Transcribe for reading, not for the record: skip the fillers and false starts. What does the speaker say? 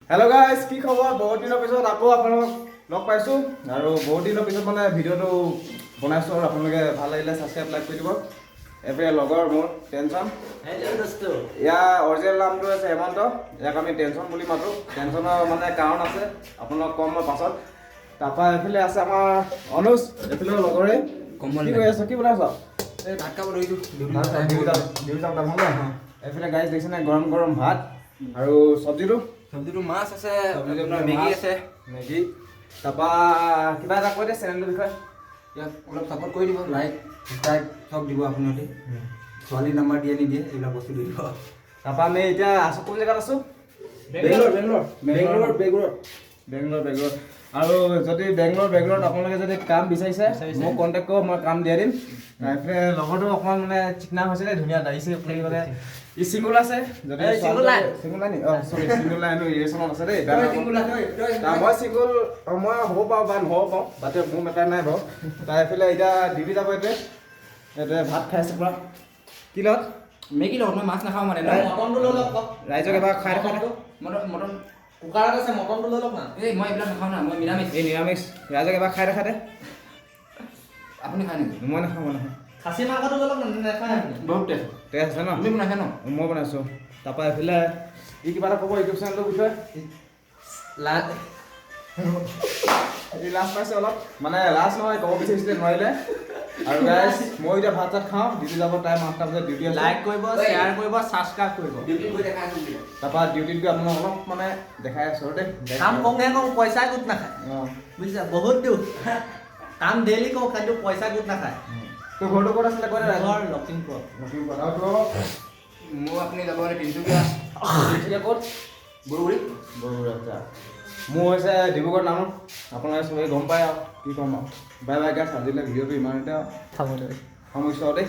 hello guys কি খবৰ বহুত দিনৰ পিছত আকৌ আপোনালোক লগ পাইছো আৰু বহুত দিনৰ পিছত মানে ভিডিওটো বনাইছো আৰু আপোনালোকে ভাল লাগিলে সাবস্ক্ৰাইব লাইক কৰি দিব এফে লগৰ মোৰ টেনচন হেল্ল' দোস্ত ইয়া অৰিজিনেল নামটো আছে হেমন্ত ইয়াক আমি টেনচন বুলি মাতো টেনচনৰ মানে কাৰণ আছে আপোনালোক কম মই পাছত তাপা এফালে আছে আমাৰ অনুজ এফালে লগৰে কমল কি কৰি আছ কি বনাইছ এই ভাত খাব ৰৈছো ডিউটি টাইম হ'ল ন এফালে গাইছ দেখিছেনে গৰম গৰম ভাত আৰু চব্জিটো চব্জিটো মাছ আছে আপোনাৰ মেগী আছে মেগী তাপা কিবা এটা কৈ দে চেনেলটোৰ বিষয়ে ইয়াক অলপ ছাপোৰ্ট কৰি দিব লাইক সাবস্ক্ৰাইব চব দিব আপোনালোকে ছোৱালী নাম্বাৰ দিয়ে নিদিয়ে এইবিলাক বস্তু দি দিব তাপা আমি এতিয়া আছো কোন জেগাত আছো বেংগলোৰ আৰু যদি বেংগলোৰত আপোনালোকে যদি কাম বিচাৰিছে মোক কণ্টেক্ট কৰক মই কাম দিয়াই দিম এইফালে লগৰটো অকণমান মানে চিকনা হৈছিলে ধুনীয়া দাঢ়িছে আপুনি মানে ই চিংগুল আছে যদি চিংগুল নাই নি সৰি চিংগুল নাই ৰিলেশ্যনত আছে দেই মই চিংগুল মই হ'ব পাৰোঁ বা নহ'ব পাৰোঁ বাট মোৰ মেটাৰ নাই বাৰু তাৰ এইফালে এতিয়া ডিউটি যাব এতিয়া ভাত খাই আছে পূৰা কি লগত মেগী লগত মই মাছ নাখাওঁ মানে মটনটো লৈ লওক ৰাইজক এবাৰ খাই দেখা মটন কুকাৰত আছে মটনটো লৈ লওক না এই মই এইবিলাক নাখাওঁ না মই নিৰামিষ এই নিৰামিষ ৰাইজক এবাৰ খাই দেখা দে আপুনি খায় নেকি মই নাখাওঁ খাচী মাংসটো লৈ লওক না নাখায় আপুনি বহুত টেষ্ট টেষ্ট আছে ন তুমি বনাইছা ন মই বনাইছোঁ তাৰপৰা এইফালে ই কিবা এটা ক'ব ইউটিউব চেনেলটোৰ বিষয়ে ই লাজ পাইছে অলপ মানে লাজ নহয় ক'ব বিচাৰিছিলে নোৱাৰিলে আৰু গাইজ মই এতিয়া ভাত চাত খাওঁ ডিউটি যাব টাইম 8টা বজাত ডিউটি আছে লাইক কৰিব শ্বেয়াৰ কৰিব ছাবস্ক্ৰাইব কৰিব ডিউটি গৈ দেখাই আছোঁ তাৰপৰা ডিউটিত গৈ আপোনাক অলপ মানে দেখাই আছোঁ আৰু দেই কাম কওঁহে কওঁ পইচা গোট নাখায় অঁ বুজিছা বহুত দুখ কাম ডেইলি কওঁ কিন্তু পইচা গোট নাখায় তোৰ ঘৰটো ক'ত আছিলে কৈ দে ঘৰ লখিমপুৰ লখিমপুৰ আৰু তোৰ মোৰ আপুনি যাব মানে তিনিচুকীয়া এতিয়া ক'ত বৰগুৰি বৰগুৰি আচ্ছা মোৰ হৈছে ডিব্ৰুগড় নাম আপোনালোকে চবেই গম পায় আৰু কি ক'ম আৰু বাই বাই গাইছ আজিলৈ ভিডিঅ'টো ইমানতে খাবলৈ সামৰিছোঁ আৰু দেই